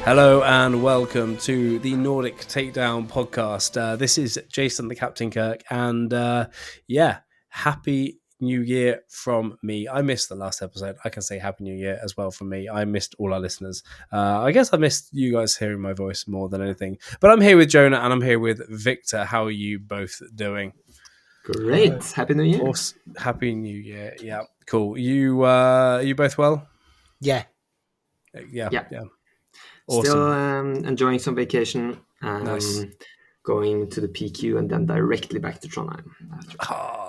Hello and welcome to the Nordic Takedown podcast. This is Jason, the Captain Kirk, and Happy New Year from me. I missed the last episode. I can say Happy New Year as well from me. I missed all our listeners. I guess I missed you guys hearing my voice more than anything. But I'm here with Jonah and I'm here with Viktor. How are you both doing? Great. Happy New Year. Happy New Year. Yeah, cool. You both well? Yeah. Yeah. Awesome. Still enjoying some vacation. Nice. Going to the PQ and then directly back to Trondheim.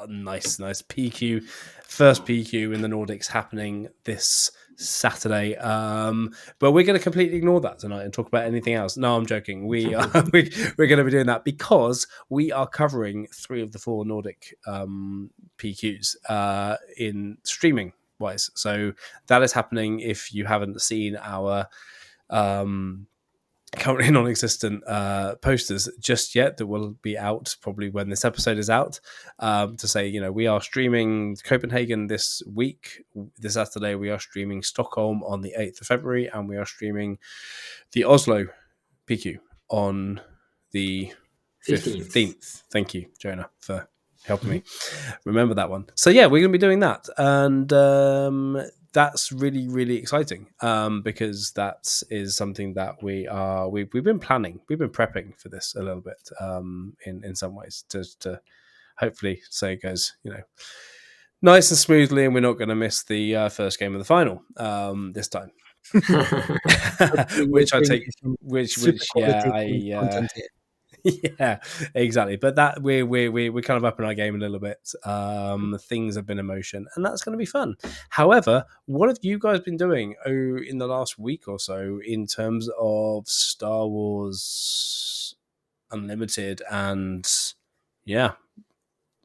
Nice. PQ, first PQ in the Nordics happening this Saturday. But we're going to completely ignore that tonight and talk about anything else. No, I'm joking. We're going to be doing that because we are covering 3 of the 4 Nordic PQs in streaming wise. So that is happening. If you haven't seen our currently non-existent posters just yet, that will be out probably when this episode is out, to say, we are streaming Copenhagen this week. This Saturday we are streaming Stockholm on the 8th of February, and we are streaming the Oslo PQ on the 15th. Thank you, Jonah, for helping me remember that one. So yeah, we're going to be doing that, and that's really, really exciting, because that is something that we've been planning. We've been prepping for this a little bit, in some ways, to hopefully say it goes, nice and smoothly, and we're not going to miss the first game of the final this time. Yeah, exactly. But that we're kind of up in our game a little bit. Things have been in motion, and that's going to be fun. However, what have you guys been doing in the last week or so in terms of Star Wars Unlimited and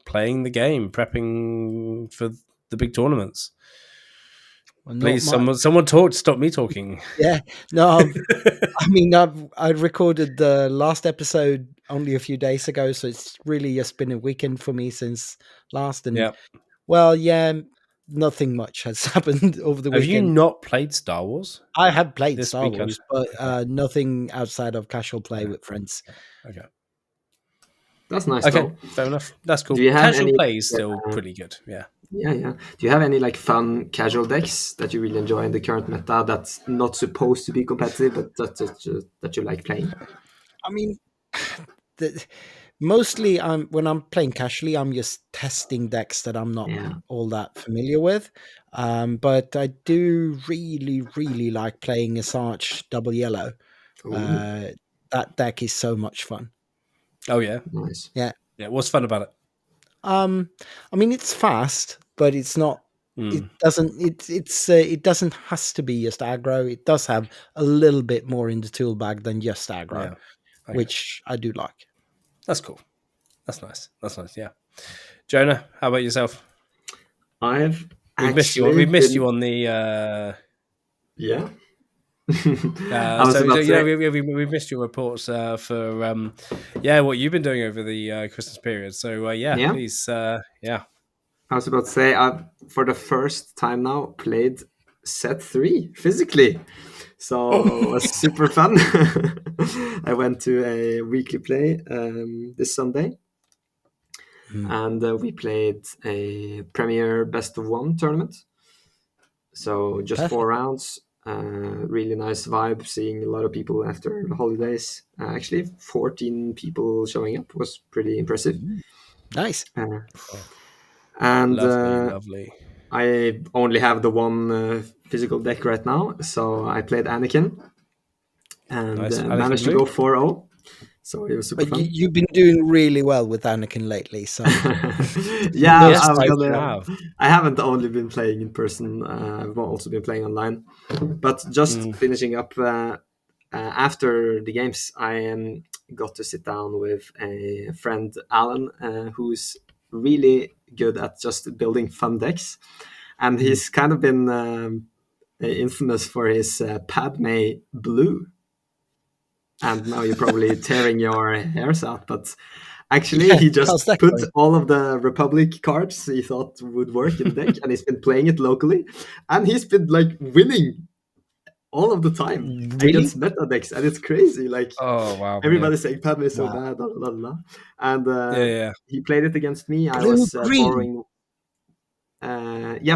playing the game, prepping for the big tournaments? Well, please, someone talk. Stop me talking. Yeah, no. I recorded the last episode only a few days ago, so it's really just been a weekend for me since last. And nothing much has happened over the weekend. Have you not played Star Wars? I have played Star Wars, but nothing outside of casual play with friends. Okay. That's nice. Okay, fair enough. That's cool. Casual play is still pretty good. Yeah. Yeah. Do you have any fun casual decks that you really enjoy in the current meta that's not supposed to be competitive, but that you like playing? Mostly when I'm playing casually, I'm just testing decks that I'm not all that familiar with. But I do really, really like playing Asajj Double Yellow. That deck is so much fun. Oh yeah, nice. Yeah. What's fun about it? It's fast, but it's not. It doesn't has to be just aggro. It does have a little bit more in the tool bag than just aggro, which I do like. That's cool. That's nice. Yeah. Jonah, how about yourself? We've missed you on the. Yeah. We've missed your reports for what you've been doing over the Christmas period. So please, I was about to say, I've for the first time now played set 3 physically, so it was super fun. I went to a weekly play this Sunday, and we played a Premier Best of 1 tournament. So just Perfect. 4 rounds. Really nice vibe, seeing a lot of people after the holidays. Actually, 14 people showing up was pretty impressive. Nice. And lovely. I only have the one physical deck right now, so I played Anakin and managed to go 4-0. So it was super fun. You've been doing really well with Anakin lately. So I haven't only been playing in person. I've also been playing online. But just finishing up after the games, I got to sit down with a friend, Alan, who's really good at just building fun decks. And he's kind of been infamous for his Padme Blue. And now you're probably tearing your hairs out, but actually he just put all of the Republic cards he thought would work in the deck, and he's been playing it locally, and he's been winning all of the time Really? against meta decks, and it's crazy. Like, Oh wow! everybody's saying Padme is so Wow. bad, blah, blah, blah. And Yeah. he played it against me. I Blue was green. borrowing.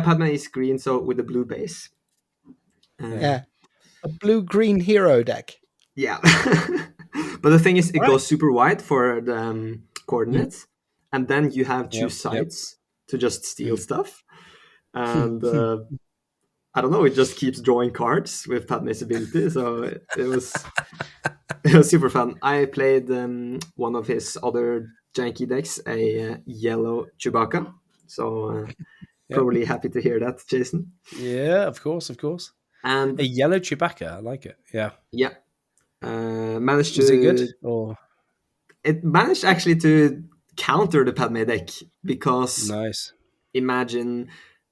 Padme is green, so with the blue base. Yeah, a blue-green hero deck. Yeah. But the thing is, it Right. goes super wide for the coordinates, and then you have two Yep, sides to just steal Mm. stuff. And I don't know, it just keeps drawing cards with Padme's ability, so it was super fun. I played one of his other janky decks, a yellow Chewbacca. So probably happy to hear that, Jason. Yeah, of course. And A yellow Chewbacca, I like it. Yeah. yeah, managed to. Was it good? Or It managed actually to counter the Padme deck, because nice? imagine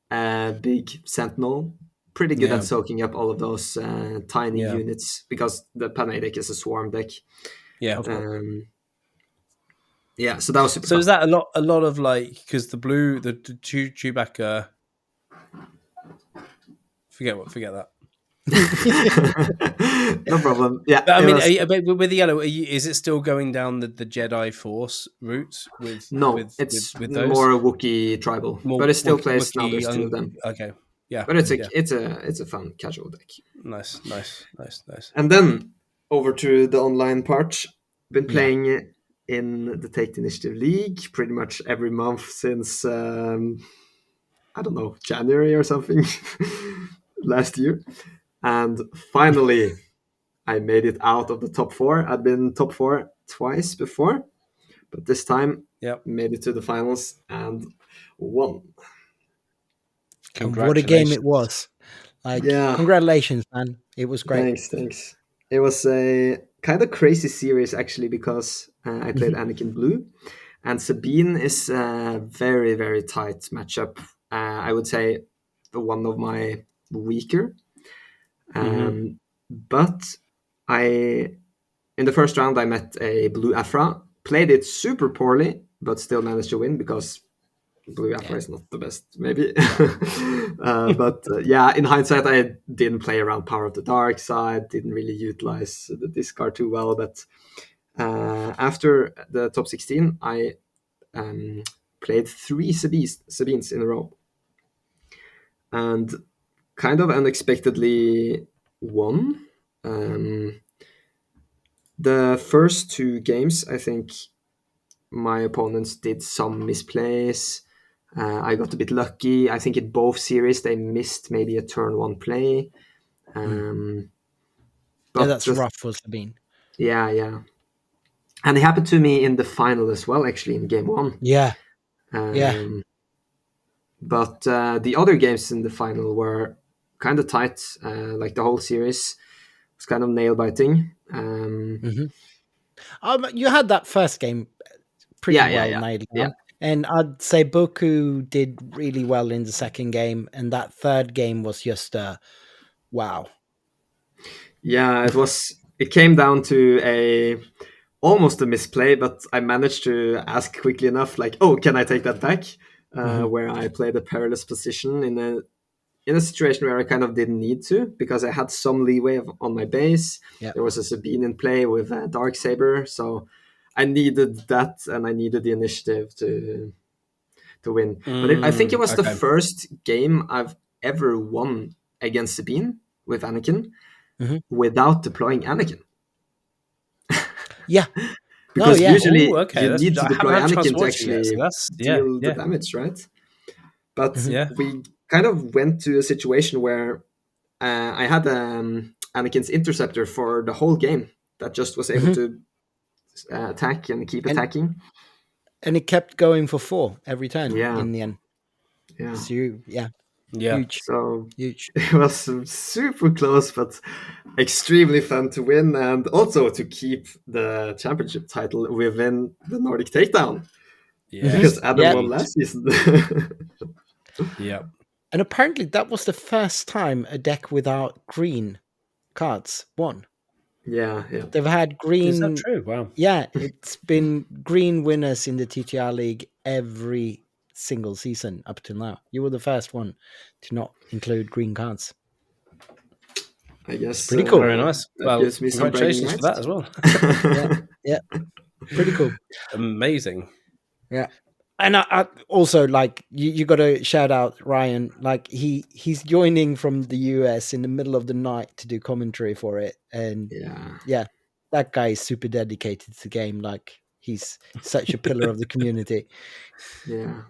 a big Sentinel, pretty good Yeah. at soaking up all of those tiny Yeah. units, because the Padme deck is a swarm deck. Yeah. Yeah, so that was super So fun. is that a lot of like, because the Chewbacca? Forget that. No problem. Yeah, But I it mean, was- with the yellow, is it still going down the Jedi Force route with no, with it's with those? more Wookiee tribal, More but it still Wookiee- plays now. There's Wookiee, two of them, Okay, yeah, but it's yeah. it's a fun casual deck. Nice. And then over to the online part. Been playing in the Take the Initiative League pretty much every month since I don't know, January or something last year. And finally, I made it out of the top 4. I'd been top 4 twice before, but this time made it to the finals and won. And what a game it was. Like, congratulations, man. It was great. Thanks. It was a kind of crazy series, actually, because I played Anakin Blue, and Sabine is a very, very tight matchup. I would say one of my weaker. But in the first round, I met a Blue Afra, played it super poorly, but still managed to win, because Blue Afra is not the best, maybe. But in hindsight, I didn't play around Power of the Dark Side, didn't really utilize the discard too well. But after the top 16, I played 3 Sabines in a row, and kind of unexpectedly won. The first 2 games, I think my opponents did some misplays. I got a bit lucky. I think in both series they missed maybe a turn 1 play. But that's rough for Sabine. Yeah. And it happened to me in the final as well, actually, in game 1. Yeah. But the other games in the final were kind of tight. Like the whole series was kind of nail-biting. You had that first game pretty well nailed down. Yeah. And I'd say Boku did really well in the second game, and that third game was just wow. Yeah, it came down to almost a misplay, but I managed to ask quickly enough, like, oh, can I take that back? Where I played a perilous position in a situation where I kind of didn't need to, because I had some leeway on my base. Yep. There was a Sabine in play with a Darksaber, so I needed that, and I needed the initiative to win. But I think it was the first game I've ever won against Sabine with Anakin without deploying Anakin. Yeah. Because usually you need to deploy Anakin to actually deal the damage, right? But we kind of went to a situation where I had Anakin's interceptor for the whole game that just was able to attack and keep attacking. And it kept going for 4 every turn in the end. Yeah. So, Huge. So it was super close, but extremely fun to win, and also to keep the championship title within the Nordic Takedown. Yeah, because Adam won last season. Yeah. And apparently that was the first time a deck without green cards won. Yeah. They've had green. Is that true? Wow. Yeah, it's been green winners in the TTI League every single season up till now. You were the first one to not include green cards. I guess pretty cool. Very nice. That gives me some congratulations for that as well. Yeah, pretty cool. Amazing. Yeah. And I also, like, you got to shout out Ryan. Like, he's joining from the US in the middle of the night to do commentary for it, and that guy is super dedicated to the game. Like, he's such a pillar of the community. Yeah.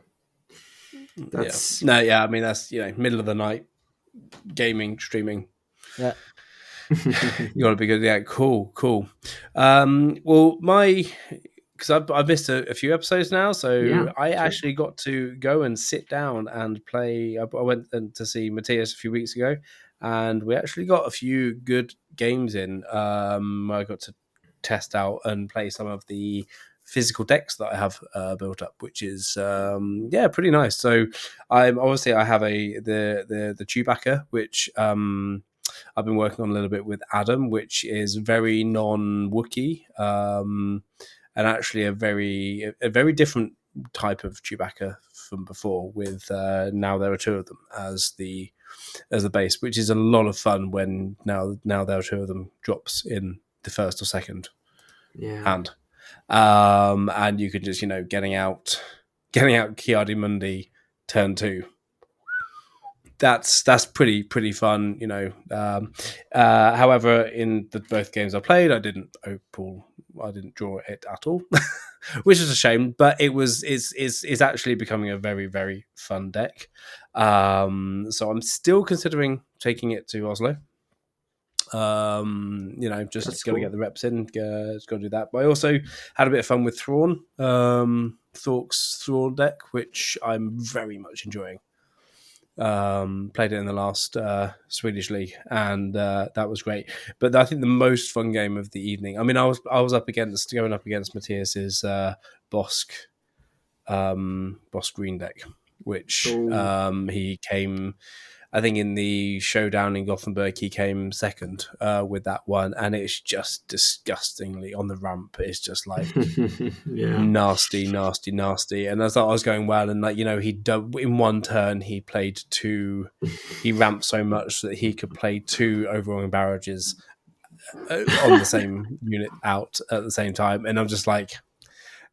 That's I mean, that's, middle of the night gaming, streaming. Yeah. You got to be good. Yeah, cool. Well, because I've missed a few episodes now, so I actually got to go and sit down and play. I went to see Matthias a few weeks ago, and we actually got a few good games in. I got to test out and play some of the physical decks that I have built up, which is pretty nice. So I have the Chewbacca, which I've been working on a little bit with Adam, which is very non-Wookiee, and actually a very different type of Chewbacca from before. With now there are two of them as the base, which is a lot of fun when now there are two of them drops in the first or second hand, and you can just getting out Ki-Adi-Mundi turn 2. That's pretty fun, however, in both games I played, I didn't draw it at all, which is a shame. But it's actually becoming a very, very fun deck. So I'm still considering taking it to Oslo. Just got to get the reps in. Just got to do that. But I also had a bit of fun with Thrawn, Thork's Thrawn deck, which I'm very much enjoying. Played it in the last Swedish League, and that was great. But I think the most fun game of the evening, I mean, I was going up against Matthias's Bosk green deck, which he came, I think, in the showdown in Gothenburg, he came second with that one, and it's just disgustingly on the ramp. It's just like nasty. And I thought I was going well, and in one turn he played two. He ramped so much that he could play two overwhelming barrages on the same unit out at the same time, and I'm just like,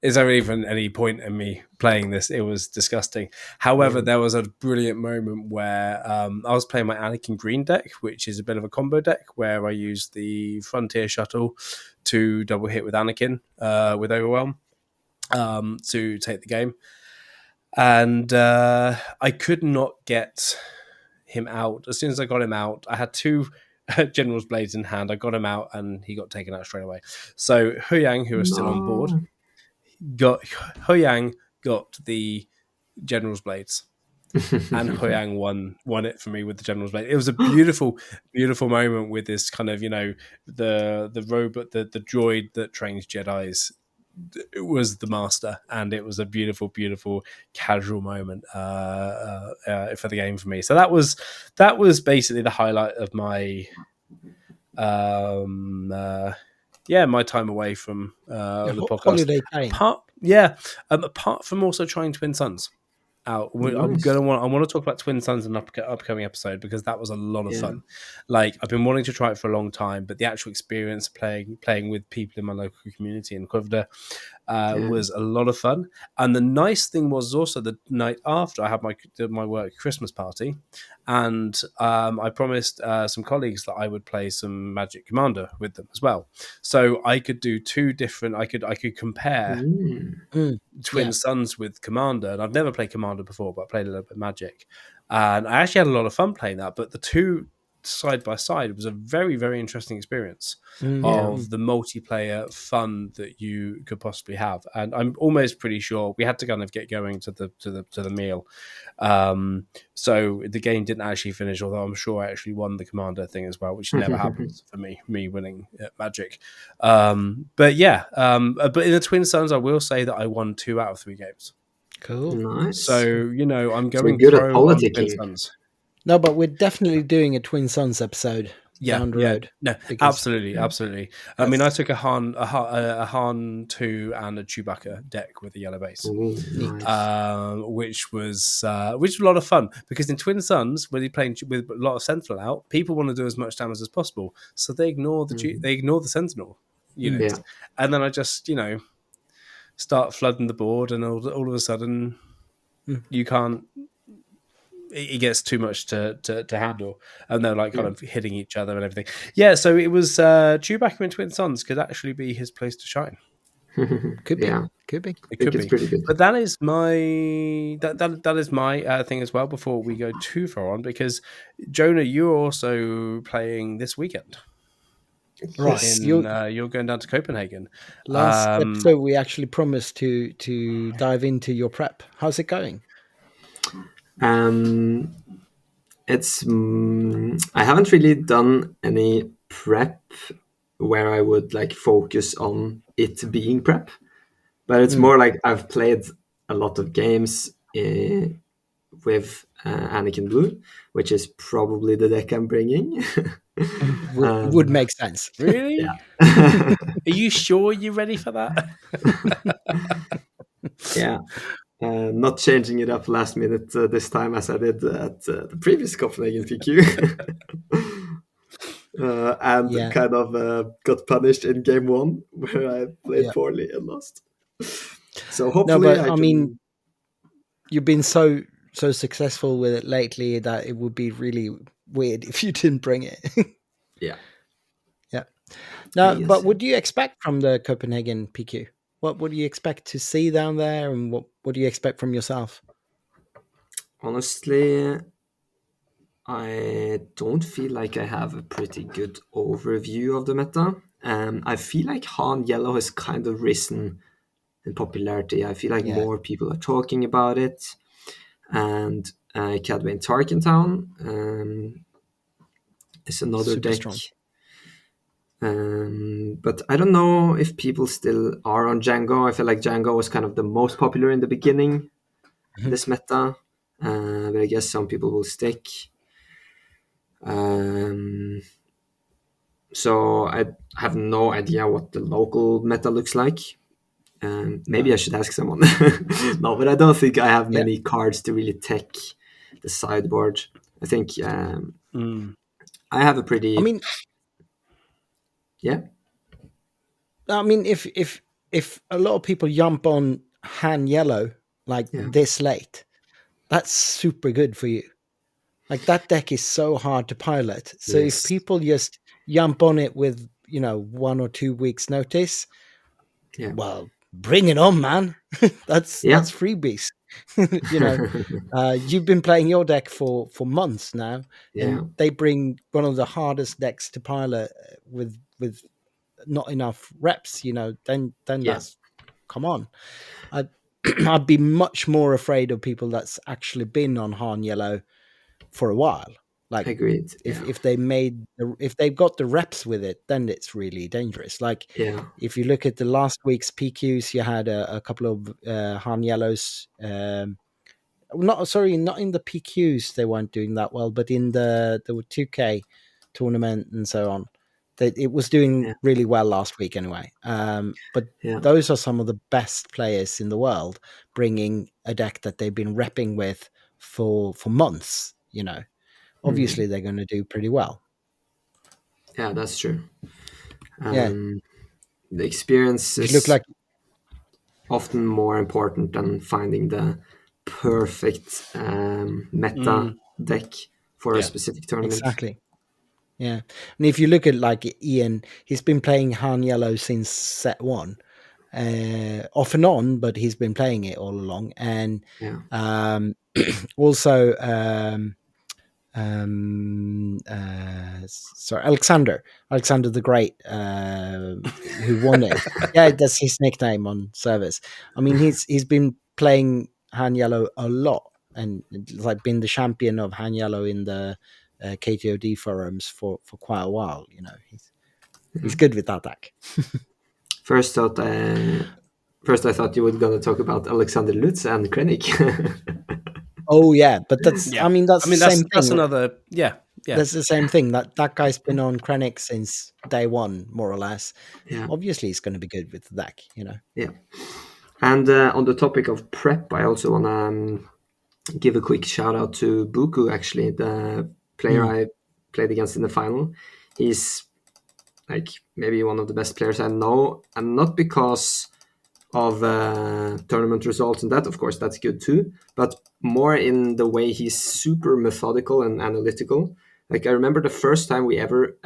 is there even any point in me playing this? It was disgusting. However, there was a brilliant moment where I was playing my Anakin Green deck, which is a bit of a combo deck where I use the Frontier Shuttle to double hit with Anakin with Overwhelm to take the game. And I could not get him out. As soon as I got him out, I had two General's Blades in hand. I got him out and he got taken out straight away. So Huyang, who was still on board, Huyang got the General's Blades, and Huyang won it for me with the General's Blade. It was a beautiful moment with this kind of the robot, the droid that trains Jedis. It was the master, and it was a beautiful casual moment for the game for me. So that was basically the highlight of my my time away from the podcast. Holiday time. Apart from also trying Twin Suns out. Nice. I want to talk about Twin Suns in an upcoming episode, because that was a lot of fun. Like, I've been wanting to try it for a long time, but the actual experience playing with people in my local community in Kvda was a lot of fun. And the nice thing was also the night after I had my work Christmas party, and I promised some colleagues that I would play some Magic Commander with them as well. So I could do two different. I could compare Twin Suns with Commander, and I've never played Commander before, but I played a little bit of Magic, and I actually had a lot of fun playing that. But the two side by side was a very, very interesting experience of the multiplayer fun that you could possibly have. And I'm almost pretty sure we had to kind of get going to the meal, so the game didn't actually finish, although I'm sure I actually won the Commander thing as well, which never happens for me winning at Magic. But in the Twin Suns, I will say that I won 2 out of 3 games. Cool. Nice. So I'm going good at pro on Twin politicking. Suns. No, but we're definitely doing a Twin Suns episode down the road. No, because, absolutely. I mean, I took a Han 2 and a Chewbacca deck with a yellow base, which was a lot of fun, because in Twin Suns, when you're playing with a lot of Sentinel out, people want to do as much damage as possible, so they ignore the Sentinel units, and then I just start flooding the board, and all of a sudden you can't. It gets too much to handle, and they're like kind of hitting each other and everything. Yeah, so it was Chewbacca in Twin Suns could actually be his place to shine. Could be. It could be pretty good. But that is my that is my thing as well. Before we go too far on, because Jonah, you're also playing this weekend. Right, you're going down to Copenhagen. Last episode, we actually promised to dive into your prep. How's it going? It's I haven't really done any prep where I would like focus on it being prep, but it's more like I've played a lot of games with Anakin Blue, which is probably the deck I'm bringing. Would make sense. Really? Yeah. Are you sure you're ready for that? Yeah. Not changing it up last minute this time as I did at the previous Copenhagen PQ. And kind of got punished in game 1 where I played poorly and lost. So hopefully I mean, you've been so successful with it lately that it would be really weird if you didn't bring it. Yeah. Now, but what do you expect from the Copenhagen PQ? What do you expect to see down there, and what do you expect from yourself? Honestly, I don't feel like I have a pretty good overview of the meta. I feel like Han Yellow has kind of risen in popularity. I feel like more people are talking about it. And Cadwayne Tarkentown is another super deck. Strong. But I don't know if people still are on Django. I feel like Django was kind of the most popular in the beginning, this meta. But I guess some people will stick. So I have no idea what the local meta looks like. Maybe I should ask someone. No, but I don't think I have many cards to really tech the sideboard. I think I have a pretty... I mean, if a lot of people jump on Han Yellow like this late, that's super good for you. Like, that deck is so hard to pilot. So if people just jump on it with 1 or 2 weeks notice, well, bring it on, man. that's freebies. You've been playing your deck for months now, and they bring one of the hardest decks to pilot with not enough reps. Then that's, come on. I'd be much more afraid of people that's actually been on Han Yellow for a while. Like, agreed. If they've got the reps with it, then it's really dangerous. Like, if you look at the last week's PQs, you had a couple of Han Yellows. Not in the PQs, they weren't doing that well, but in the 2K tournament and so on, it was doing really well last week anyway. But those are some of the best players in the world, bringing a deck that they've been repping with for months. Obviously they're going to do pretty well. Yeah, that's true. The experience is often more important than finding the perfect meta deck for a specific tournament. Exactly. Yeah. And if you look at like Ian, he's been playing Han Yellow since set 1. Off and on, but he's been playing it all along. And also Alexander the Great, who won it. That's his nickname on servers. I mean, he's been playing Han Yellow a lot, and like been the champion of Han Yellow in the KTOD forums for quite a while. He's good with that deck. First I thought you were going to talk about Alexander Lutz and Krennic. Oh yeah, but that's the same thing. That's another That's the same thing. That guy's been on Krennic since day one, more or less. Yeah. Obviously, he's going to be good with the deck, Yeah. And on the topic of prep, I also want to give a quick shout out to Buku, actually, the player I played against in the final. He's like maybe one of the best players I know, and not because of tournament results and that, of course, that's good too, but more in the way he's super methodical and analytical. Like I remember the first time we ever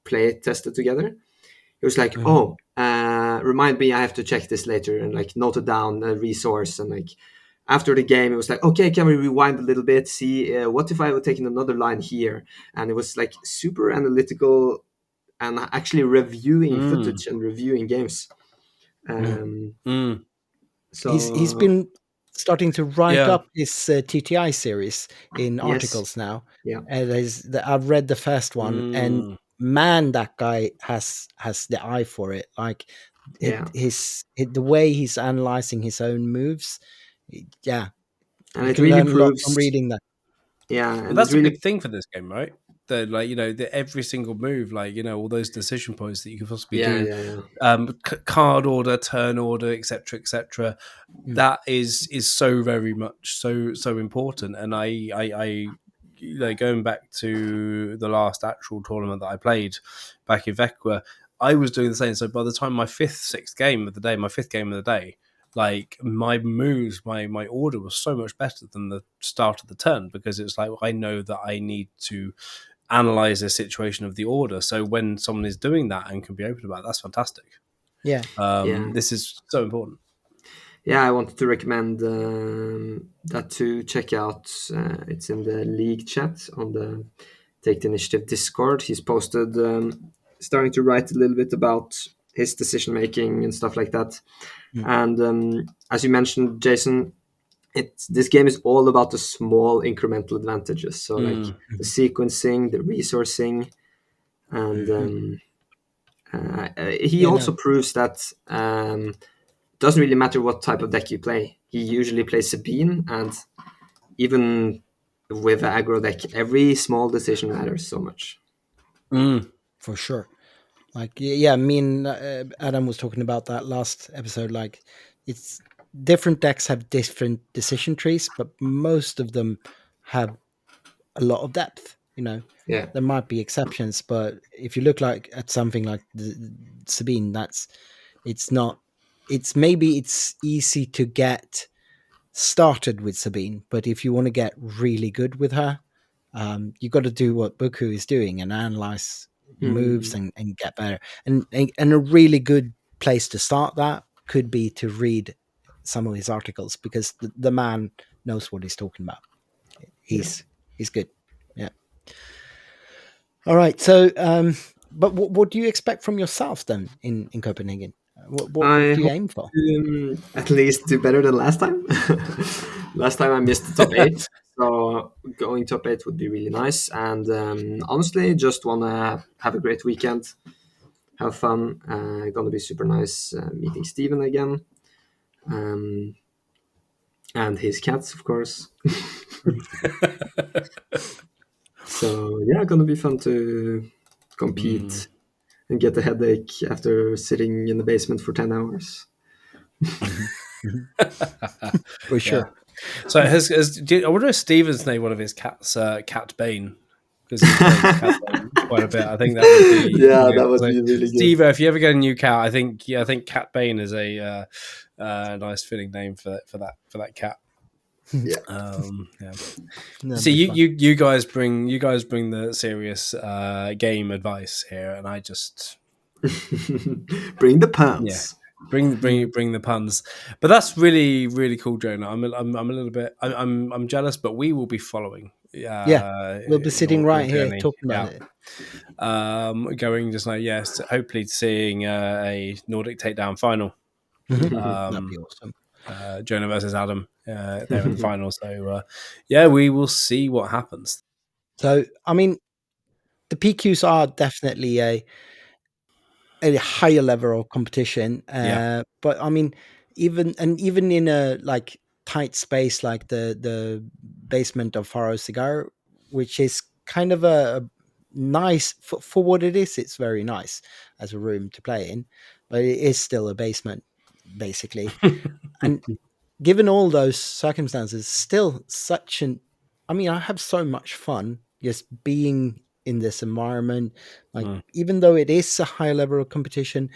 play tested together, he was like, remind me, I have to check this later, and like note it down, a resource. And like after the game, it was like, okay, can we rewind a little bit, see what if I would taken another line here? And it was like super analytical and actually reviewing footage and reviewing games. So he's been starting to write up his TTI series in articles now. Yeah, I've read the first one, and man, that guy has the eye for it. Like the way he's analyzing his own moves. Yeah, and you it can really learn a lot proves from reading that. Yeah, Well, and that's really a big thing for this game, right? That like every single move, like all those decision points that you could possibly do, card order, turn order, etc., etc. That is so very much so important. And I going back to the last actual tournament that I played back in Vecqua, I was doing the same. So by the time my fifth game of the day, like my moves, my order was so much better than the start of the turn, because it's like I know that I need to analyze the situation of the order. So when someone is doing that and can be open about it, that's fantastic. Yeah. This is so important. Yeah, I wanted to recommend that to check out. It's in the league chat on the Take the Initiative Discord. He's posted, starting to write a little bit about his decision making and stuff like that. And as you mentioned, Jason, this game is all about the small incremental advantages. So like the sequencing, the resourcing, and he also proves that doesn't really matter what type of deck you play. He usually plays Sabine, and even with the aggro deck, every small decision matters so much. For sure. Like, yeah, me and Adam was talking about that last episode. Like, it's different decks have different decision trees, but most of them have a lot of depth. Yeah. There might be exceptions, but if you look at something like Sabine, maybe it's easy to get started with Sabine, but if you want to get really good with her, you got to do what Buku is doing and analyze moves and get better. And a really good place to start that could be to read some of his articles, because the man knows what he's talking about. He's good. Yeah. All right. So, but what do you expect from yourself then in Copenhagen? What do you aim for? At least do better than last time. Last time I missed the top 8, so going top 8 would be really nice. And honestly, just want to have a great weekend, have fun. Gonna be super nice meeting Steven again, and his cats, of course. So yeah, gonna be fun to compete and get a headache after sitting in the basement for 10 hours. For sure. Yeah. So I wonder if Steven's named one of his cats Cat Bane, because he's playing Cat Bane quite a bit. I think that would be that would be really good. Steve, if you ever get a new cat, I think Cat Bane is a nice fitting name for that cat. Yeah. See, you guys bring the serious game advice here, and I just bring the puns. Yeah. Bring the puns, but that's really, really cool, Jonah. I'm a little bit I'm jealous, but we will be following. We'll be sitting right here talking about it. Going just like hopefully seeing a Nordic takedown final. That'd be awesome. Jonah versus Adam there in the final. So we will see what happens. So I mean, the PQs are definitely a higher level of competition. But I mean, even in a like tight space like the basement of Faro Cigar, which is kind of a nice for what it is. It's very nice as a room to play in, but it is still a basement, basically. And given all those circumstances, still such an. I mean, I have so much fun just being in this environment. Like, even though it is a high level of competition,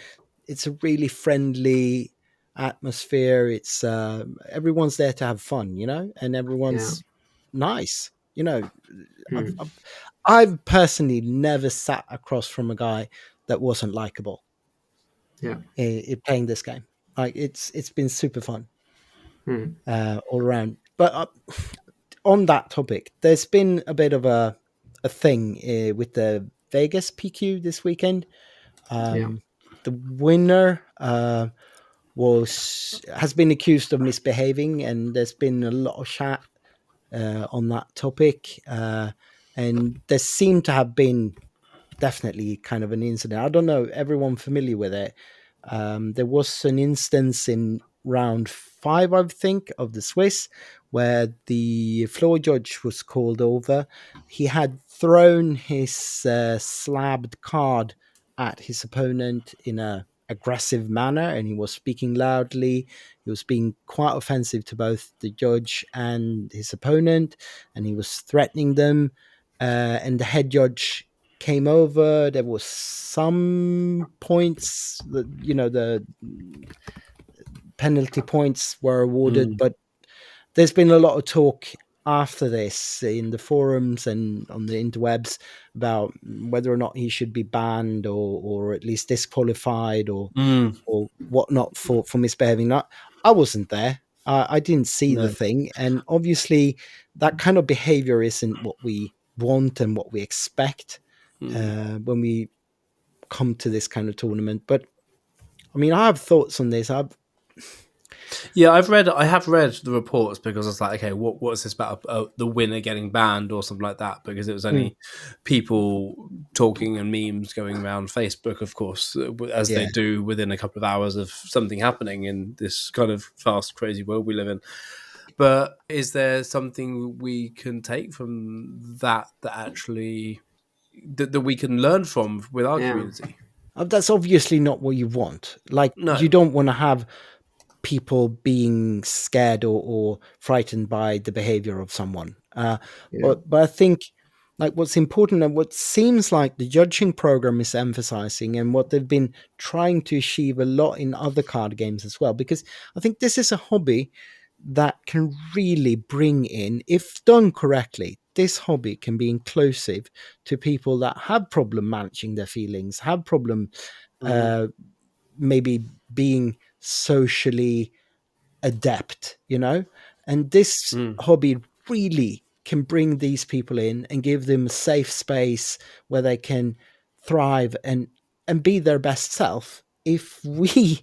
it's a really friendly atmosphere. It's everyone's there to have fun, and everyone's nice. I've, Mm. I've, I've personally never sat across from a guy that wasn't likable. Yeah. Playing this game, like it's been super fun Mm. all around. But on that topic, there's been a bit of a thing with the Vegas PQ this weekend. Yeah. The winner has been accused of misbehaving, and there's been a lot of chat on that topic. And there seemed to have been definitely kind of an incident. I don't know, everyone familiar with it? There was an instance in round 5, I think, of the Swiss, where the floor judge was called over. He had thrown his slabbed card at his opponent in a aggressive manner, and he was speaking loudly. He was being quite offensive to both the judge and his opponent, and he was threatening them. And the head judge came over. There was some points that, the penalty points were awarded, but there's been a lot of talk after this in the forums and on the interwebs about whether or not he should be banned or at least disqualified or whatnot for misbehaving. I wasn't there. I didn't see the thing, and obviously that kind of behavior isn't what we want and what we expect when we come to this kind of tournament. But I mean, I have thoughts on this. I have read the reports because it's like, okay, what is this about the winner getting banned or something like that? Because it was only people talking and memes going around Facebook, of course, as they do within a couple of hours of something happening in this kind of fast, crazy world we live in. But is there something we can take from that actually that we can learn from with our community? That's obviously not what you want. Like, you don't want to have people being scared or frightened by the behavior of someone. But I think, like, what's important and what seems like the judging program is emphasizing, and what they've been trying to achieve a lot in other card games as well, because I think this is a hobby that can really bring in, if done correctly, this hobby can be inclusive to people that have problem managing their feelings, have problem maybe being socially adept, and this hobby really can bring these people in and give them a safe space where they can thrive and be their best self. If we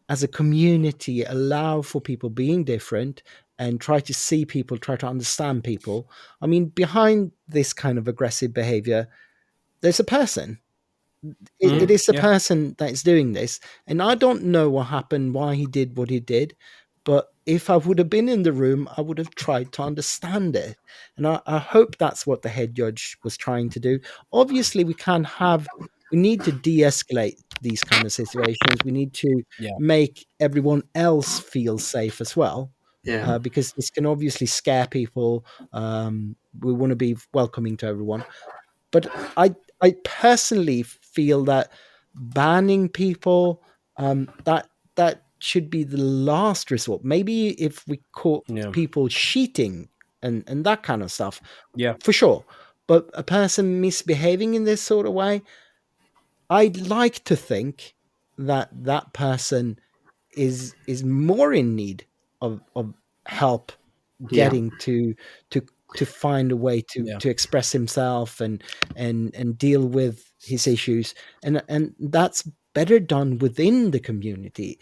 as a community allow for people being different and try to see people, try to understand people, I mean, behind this kind of aggressive behavior, there's a person. It is a person that is doing this, and I don't know what happened, why he did what he did, but if I would have been in the room, I would have tried to understand it, and I hope that's what the head judge was trying to do. Obviously, we need to de-escalate these kind of situations. We need to make everyone else feel safe as well, because this can obviously scare people. We want to be welcoming to everyone. But I personally feel that banning people, that should be the last resort. Maybe if we caught people cheating and that kind of stuff, for sure. But a person misbehaving in this sort of way, I'd like to think that that person is more in need of help getting to find a way to express himself and deal with his issues, and that's better done within the community.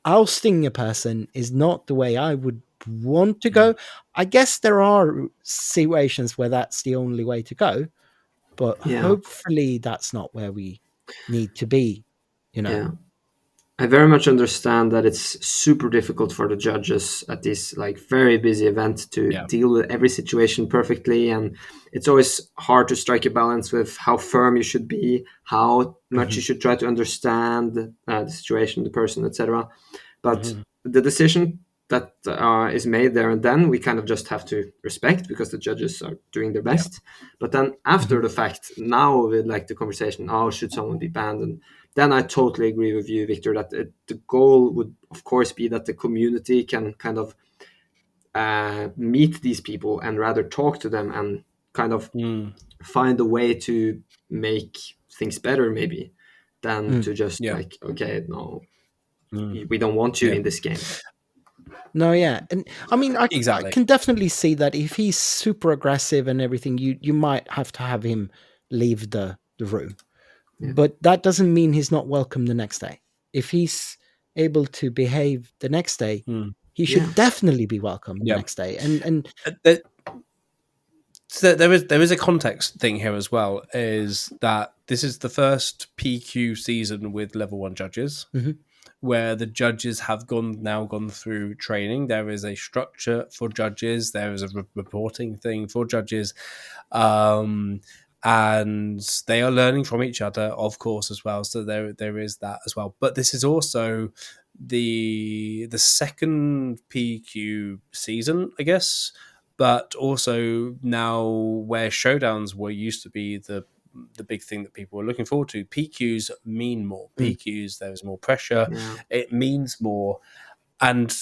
Ousting a person is not the way I would want to go. I guess there are situations where that's the only way to go, but hopefully that's not where we need to be. I very much understand that it's super difficult for the judges at this like very busy event to deal with every situation perfectly, and it's always hard to strike a balance with how firm you should be, how much you should try to understand the situation, the person, etc. But the decision that is made there and then, we kind of just have to respect because the judges are doing their best. But then after the fact, now with like the conversation, oh, should someone be banned? And then I totally agree with you, Viktor, that the goal would of course be that the community can kind of meet these people and rather talk to them and kind of find a way to make things better, maybe, than to just like, okay, no, we don't want you in this game. No, yeah. And I mean, I Exactly. can definitely see that if he's super aggressive and everything, you might have to have him leave the room. Yeah. But that doesn't mean he's not welcome the next day. If he's able to behave the next day, he should definitely be welcome the next day. And so there is a context thing here as well, is that this is the first PQ season with level 1 judges, where the judges have gone through training. There is a structure for judges. There is a reporting thing for judges. And they are learning from each other, of course, as well. So there is that as well. But this is also the second PQ season, I guess. But also now where showdowns were used to be the big thing that people were looking forward to, PQs mean more. PQs, there is more pressure. It means more. And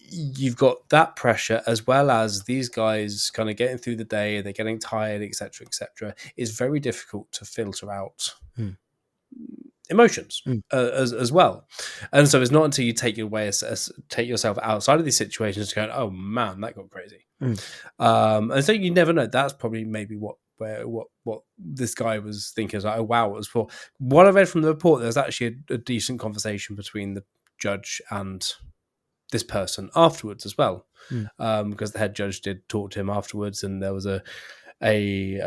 you've got that pressure as well as these guys kind of getting through the day, they're getting tired, etc., etc. It's very difficult to filter out emotions as well. And so it's not until you take yourself outside of these situations to go, oh man, that got crazy. And so you never know. That's probably maybe what this guy was thinking. Like, oh wow, it was for what I read from the report. There's actually a decent conversation between the judge and this person afterwards as well, because the head judge did talk to him afterwards, and there was a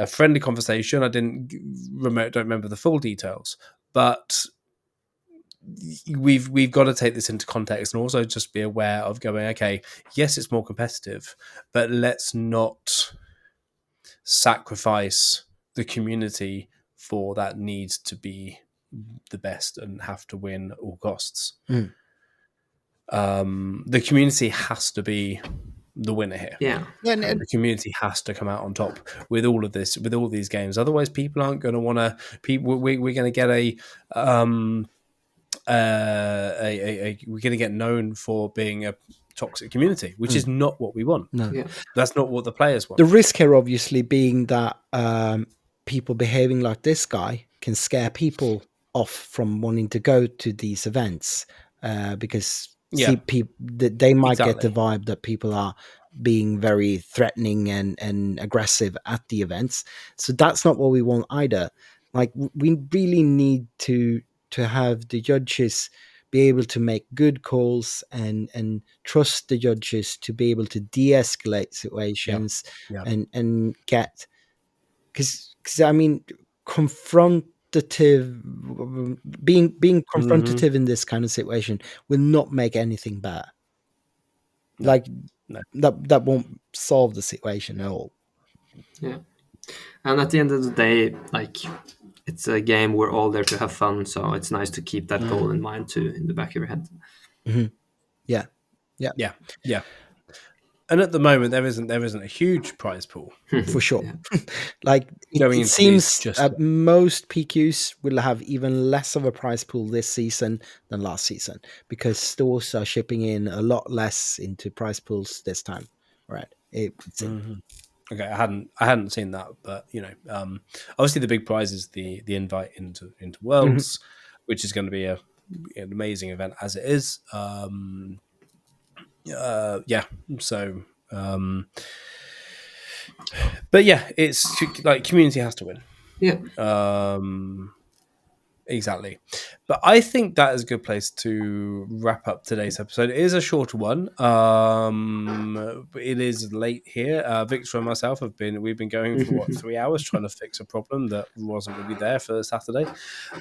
friendly conversation. I don't remember the full details, but we've got to take this into context and also just be aware of going, okay, yes, it's more competitive, but let's not sacrifice the community for that needs to be the best and have to win at all costs. The community has to be the winner here. And the community has to come out on top with all of this, with all these games. Otherwise, people aren't going to want to. We're going to get we're going to get known for being a toxic community, which is not what we want. That's not what the players want. The risk here, obviously, being that people behaving like this guy can scare people off from wanting to go to these events, because they might get the vibe that people are being very threatening and aggressive at the events. So that's not what we want either. Like, we really need to have the judges be able to make good calls and trust the judges to be able to de-escalate situations and get, because I mean, being confrontative in this kind of situation will not make anything better. That won't solve the situation at all. And at the end of the day, like, it's a game, we're all there to have fun, so it's nice to keep that goal in mind too, in the back of your head. Yeah. And at the moment, there isn't a huge prize pool for sure. Like, it seems that most PQs will have even less of a prize pool this season than last season, because stores are shipping in a lot less into prize pools this time. Right? Okay, I hadn't seen that, but obviously the big prize is the invite into Worlds, which is going to be an amazing event as it is. So but yeah, it's like community has to win. Exactly. But I think that is a good place to wrap up today's episode. It is a shorter one. It is late here. Viktor and myself we've been going for 3 hours trying to fix a problem that wasn't really there for Saturday.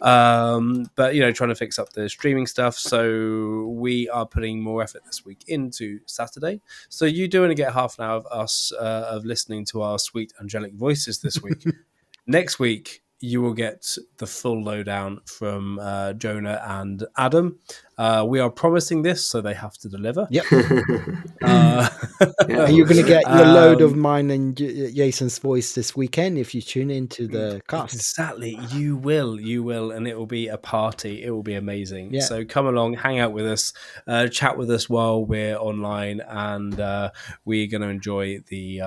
But trying to fix up the streaming stuff. So we are putting more effort this week into Saturday. So you do want to get half an hour of us of listening to our sweet angelic voices this week. Next week, you will get the full lowdown from Jonah and Adam. We are promising this, so they have to deliver. Yep. Are you going to get your load of mine and Jason's voice this weekend if you tune into the cast? Exactly. You will, and it will be a party. It will be amazing. Yeah. So come along, hang out with us, chat with us while we're online, and we're going to enjoy the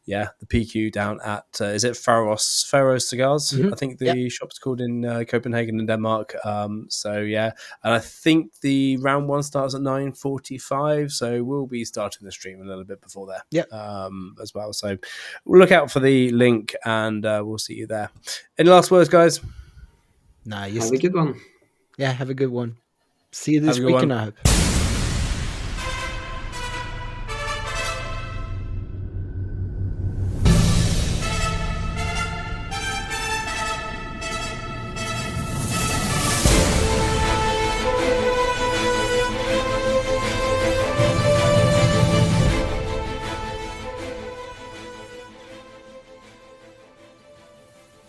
PQ down at is it Faros Cigars? Mm-hmm. I think the shop's called in Copenhagen in Denmark. And I think the round one starts at 9:45, so we'll be starting the stream a little bit before there, as well. So we'll look out for the link, and we'll see you there. Any last words, guys? Have a good one. Yeah, have a good one. See you this weekend, I hope.